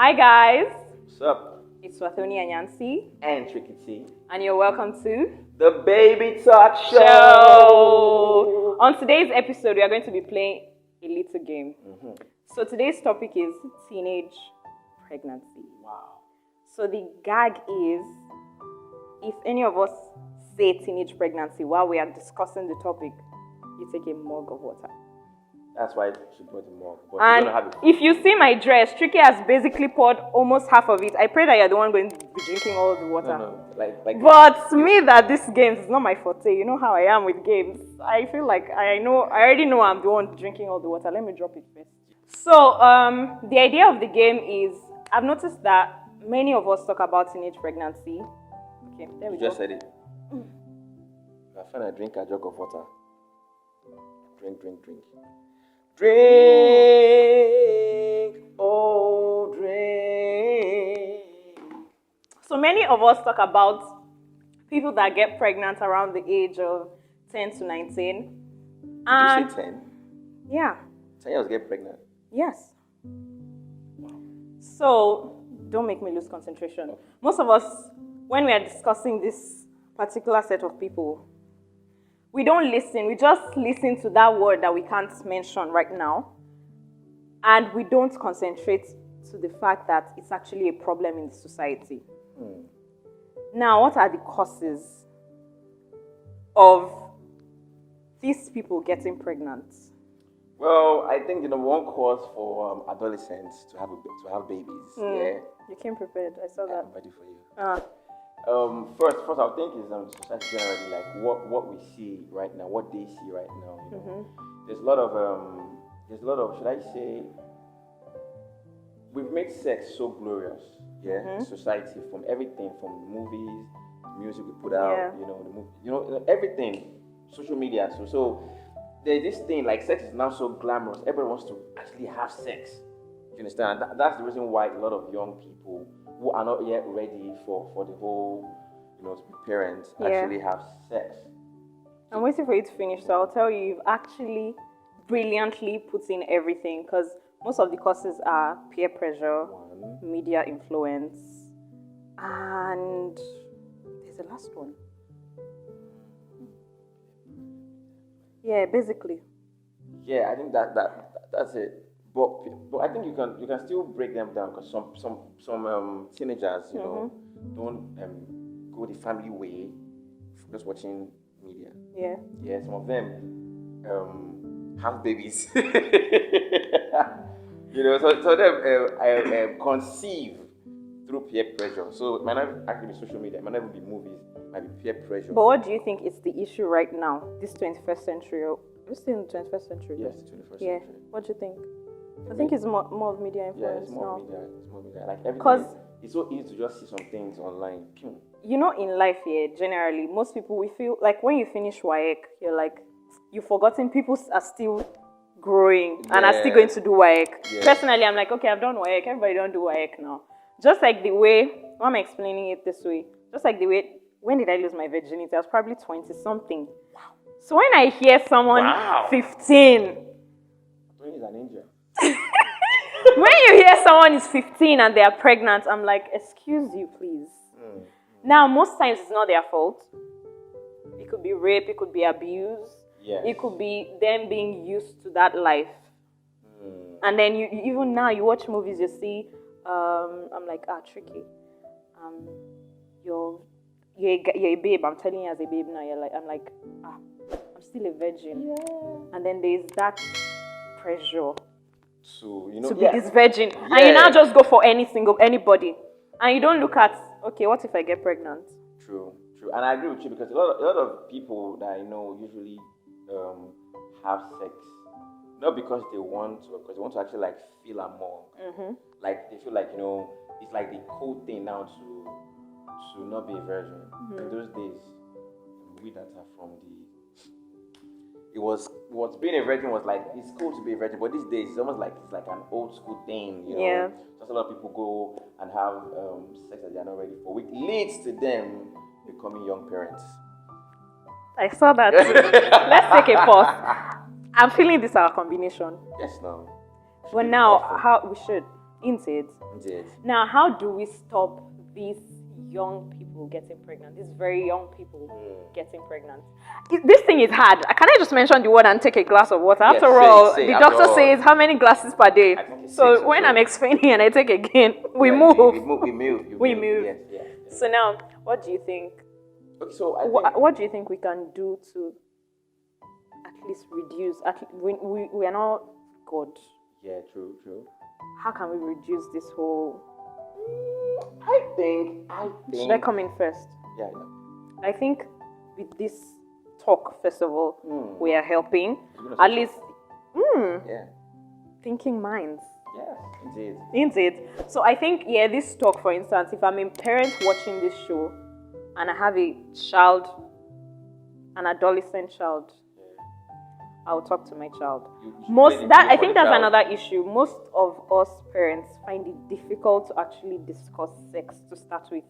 Hi guys, What's up? it's Wathoni and Yancy, And Trikytee. and you're welcome to The Baby Talk Show. On today's episode, we are going to be playing a little game. So today's topic is teenage pregnancy. Wow. So the gag is, if any of us say teenage pregnancy while we are discussing the topic, you take a mug of water. That's why she brought the mug. But And you don't have it. if you see my dress, Tricky has basically poured almost half of it. I pray that you're the one going to be drinking all the water. No. Like. But me, that this games is not my forte. You know how I am with games. I feel like I already know I'm the one drinking all the water. Let me drop it first. So the idea of the game is, I've noticed that many of us talk about teenage pregnancy. Okay, there we You go. just said it. I find I drink a jug of water. Drink. Drink, oh drink. So many of us talk about people that get pregnant around the age of 10 to 19. Did And you say 10? yeah, 10 years get pregnant. yes. So don't make me lose concentration. Most of us, when we are discussing this particular set of people, we don't listen. We just listen to that word that we can't mention right now. And we don't concentrate to the fact that it's actually a problem in the society. Now, what are the causes of these people getting pregnant? Well, I think the number one cause for adolescents to have babies. Yeah. You came prepared. I saw that. I'm ready for you. Ah. First, I think is society generally, like what we see right now, what they see right now. You know, there's a lot of should I say, we've made sex so glorious, in society, from everything, from movies, music we put out, everything, social media. So there's this thing like sex is now so glamorous. Everybody wants to actually have sex. You understand? That's the reason why a lot of young people who are not yet ready for the whole, to be parents, actually have sex. I'm waiting for you to finish, so I'll tell you, you've actually brilliantly put in everything, because most of the causes are peer pressure, media influence, and there's a last one. Yeah, basically. Yeah, I think that's it. But I think you can still break them down, because some teenagers, don't go the family way, just watching media. Yeah. Yeah, some of them have babies. So them conceive through peer pressure. So it might not actually be social media, it might not even be movies, it might be peer pressure. But what do you think is the issue right now, this 21st century? Are we still in the 21st century? Yes, 21st Yeah. century. What do you think? I think it's more of media influence Yeah, it's more now. media. It's more media. Like everything. 'Cause it's so easy to just see some things online. You know, in life here, generally, most people, we feel like when you finish WAEC, you're like, you've forgotten people are still growing and are still going to do WAEC. Yeah. Personally, I'm like, okay, I've done WAEC. Everybody don't do WAEC now. Just like the way, why am I explaining it this way? Just like the way, when did I lose my virginity? I was probably 20 something. Wow. So when I hear someone 15, He's an angel. when you hear someone is 15 and they are pregnant, I'm like, excuse you, please. Now, most times it's not their fault. It could be rape, it could be abuse. Yes. It could be them being used to that life. And then you even now you watch movies, you see, I'm like, Tricky. You're a babe. I'm telling you as a babe now. I'm like, I'm still a virgin. Yeah. And then there's that pressure to be this virgin, and you now just go for anybody, and you don't look at, okay, what if I get pregnant? True, and I agree with you, because a lot of people that I know usually have sex not because they want to, because they want to actually like feel among, like they feel like it's like the cool thing now to not be a virgin. In those days, we that are from what's being a virgin was like, it's cool to be a virgin, but these days it's almost like it's like an old school thing, Yeah. Just a lot of people go and have sex that they are not ready for, which leads to them becoming young parents. I saw that too. Let's take a pause. I'm feeling this our combination. Yes, no. But now, how we should. Indeed. Indeed. Now, how do we stop these young people getting pregnant? These very young people getting pregnant. This thing is hard. Can I just mention the word and take a glass of water? Yes, After all, the doctor says how many glasses per day. So when I'm explaining and I take again, we move. We move. We move. Yes, yes. So now, what do you think? Okay, so what do you think we can do to at least reduce? We are not God. Yeah, true. How can we reduce this whole? I think. Should I come in first? Yeah. I think with this talk, first of all, we are helping. At least, thinking minds. Yes, Indeed. So I think, this talk, for instance, if I'm a parent watching this show and I have a child, an adolescent child, I'll talk to my child. I think that's another issue. Most of us parents find it difficult to actually discuss sex to start with.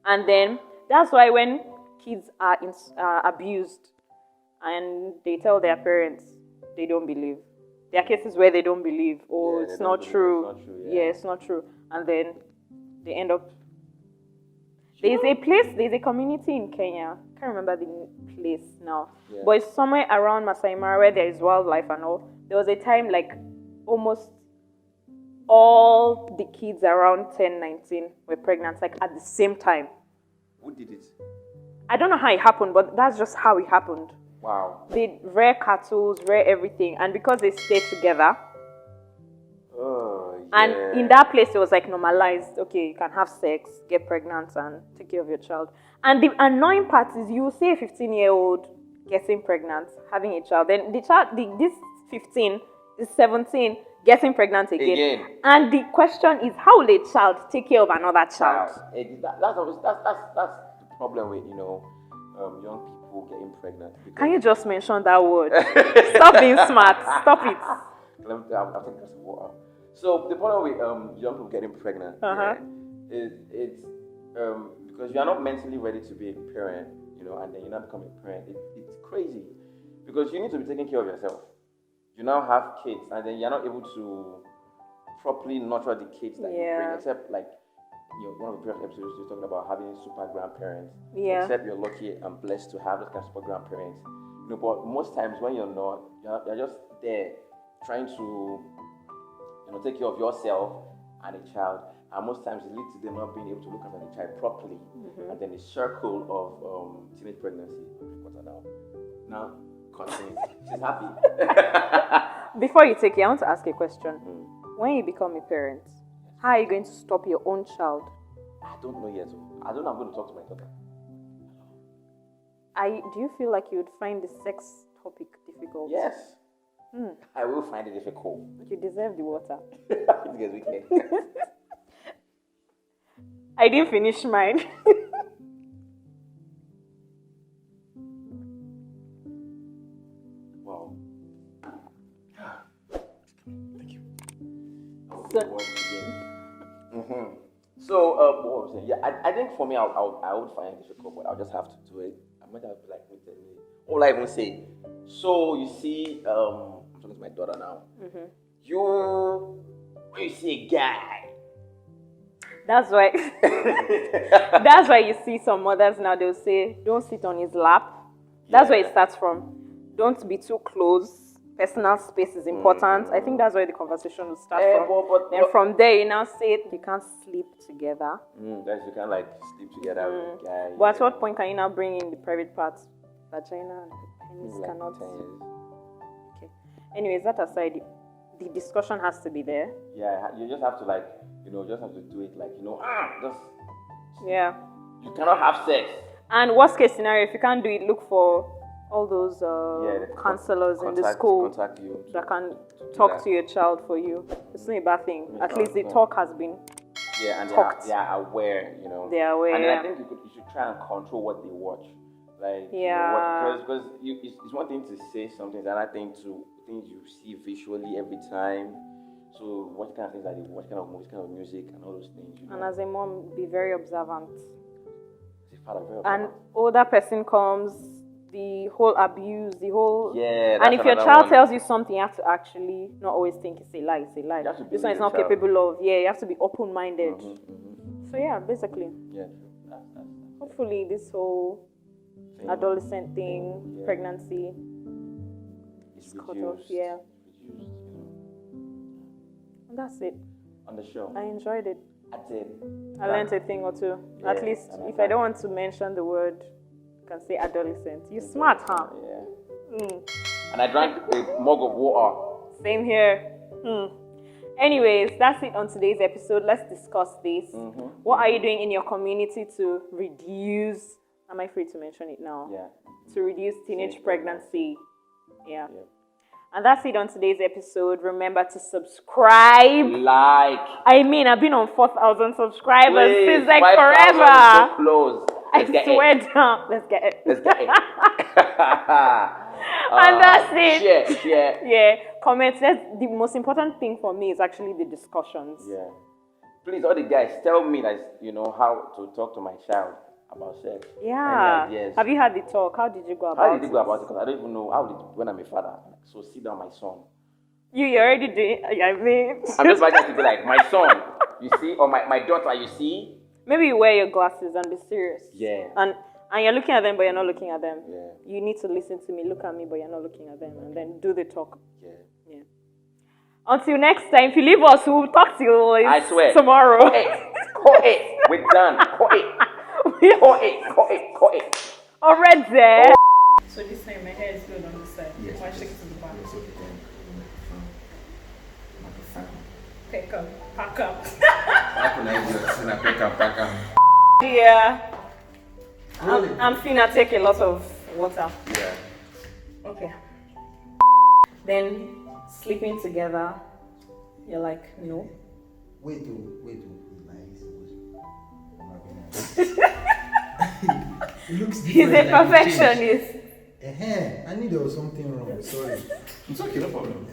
And then that's why when kids are abused and they tell their parents, they don't believe. There are cases where they don't believe, it's not true. It's not true. And then they end up. There's a community in Kenya. I can't remember the place now. Yeah. But it's somewhere around Masai Mara where there is wildlife and all. There was a time like almost all the kids around 10, 19 were pregnant, like at the same time. Who did it? I don't know how it happened, but that's just how it happened. Wow. They rear cattle, rear everything. And because they stay together, and in that place, it was like normalized. Okay, you can have sex, get pregnant, and take care of your child. And the annoying part is you see a 15-year-old getting pregnant, having a child. Then the child, this 15 is 17, getting pregnant again. And the question is, how will a child take care of another child? That's the problem with young people getting pregnant. Can you just mention that word? Stop being smart. Stop it. I'll take a glass of water. So the problem with young people getting pregnant is it's because you are not mentally ready to be a parent, and then you're not becoming a parent. It's crazy because you need to be taking care of yourself. You now have kids, and then you're not able to properly nurture the kids that you bring, except like one of the previous episodes you're talking about having super grandparents. Yeah. Except you're lucky and blessed to have those kind of super grandparents. But most times when you're not, you're just there trying to take care of yourself and a child, and most times it leads to them not being able to look after the child properly, and then the circle of teenage pregnancy. Now, continue. She's happy. Before you take it, I want to ask a question. When you become a parent, how are you going to stop your own child? I don't know yet. I don't know. I'm going to talk to my daughter. Do you feel like you would find the sex topic difficult? Yes. I will find it difficult. You deserve the water. It gets wicked. I didn't finish mine. Wow. Thank you. So, what was I saying? Yeah, I think for me, I would find it difficult, but I'll just have to do it. I might have like all I even say. So you see, I'm talking to my daughter now. When you see a guy, that's why. That's why you see some mothers now. They'll say, "Don't sit on his lap." That's where it starts from. Don't be too close. Personal space is important. I think that's where the conversation will start from. Then from there, you now say you can't sleep together. That you can't like sleep together with a guy. But at what point can you now bring in the private parts? Vagina and penis cannot. Okay. Anyways, that aside, the discussion has to be there. Yeah, you just have to just have to do it just. Yeah. You cannot have sex. And worst case scenario, if you can't do it, look for all those counselors in the school that can talk to your child for you. It's not a bad thing. At least the talk has been talked. They are aware, They are aware. And then I think you should try and control what they watch. Because it's one thing to say something, it's another thing to things you see visually every time. So what kind of things are they watch, kind of movies, kind of music, and all those things. And as a mom, be very observant. An older person comes, the whole abuse, the whole. Yeah. And if your another child one. tells you something, you have to actually not always think it's a lie. It's a lie. You have to This one is believe not your child. capable of. Yeah, you have to be open-minded. So yeah, basically, Yeah. hopefully this whole Thing. adolescent thing, Yeah. pregnancy, It's cut off. reduced. Yeah, Reduced, and that's it. On the show. I enjoyed it. I did. I learned a thing or two. Yeah, At least, and I if I don't want to mention the word, you can say adolescent. You smart, huh? Yeah. Mm. And I drank a mug of water. Same here. Anyways, that's it on today's episode. Let's discuss this. What are you doing in your community to reduce? Am I free to mention it now? Yeah. To reduce teenage pregnancy. Yeah. Yeah. And that's it on today's episode. Remember to subscribe. Like. I mean, I've been on 4,000 subscribers Please, since like 5,000 is forever. so close. I Let's get swear it. down. Let's get it. Let's get it. And that's it. Share. Yeah. Comments. The most important thing for me is actually the discussions. Yeah. Please, all the guys, tell me that how to talk to my child about sex. Yeah. Any ideas? Have you had the talk? How did you go about it? How did you go about it? Because I don't even know when I'm a father. So sit down, my son. You already did. I mean, I'm just like to be like, my son, you see, or my daughter, you see. maybe you wear your glasses and be serious. Yeah. And you're looking at them, but you're not looking at them. Yeah. You need to listen to me. Look at me, but you're not looking at them. And then do the talk. Yeah. Yeah. Until next time, if you leave us, we'll talk to you I swear. tomorrow. Call it. We're done. Call it. Already. So this time my hair is good on this side. Yes. Why shake it to the back? Yes, okay. Okay, come. Pack up. How can I do this? And I pack up. Yeah. I'm finna take a lot of water. Yeah. Okay. Then sleeping together, you're like, no. Wait, it looks He's different. a like it changed. perfectionist. I knew there was something wrong. Sorry. It's okay, no problem.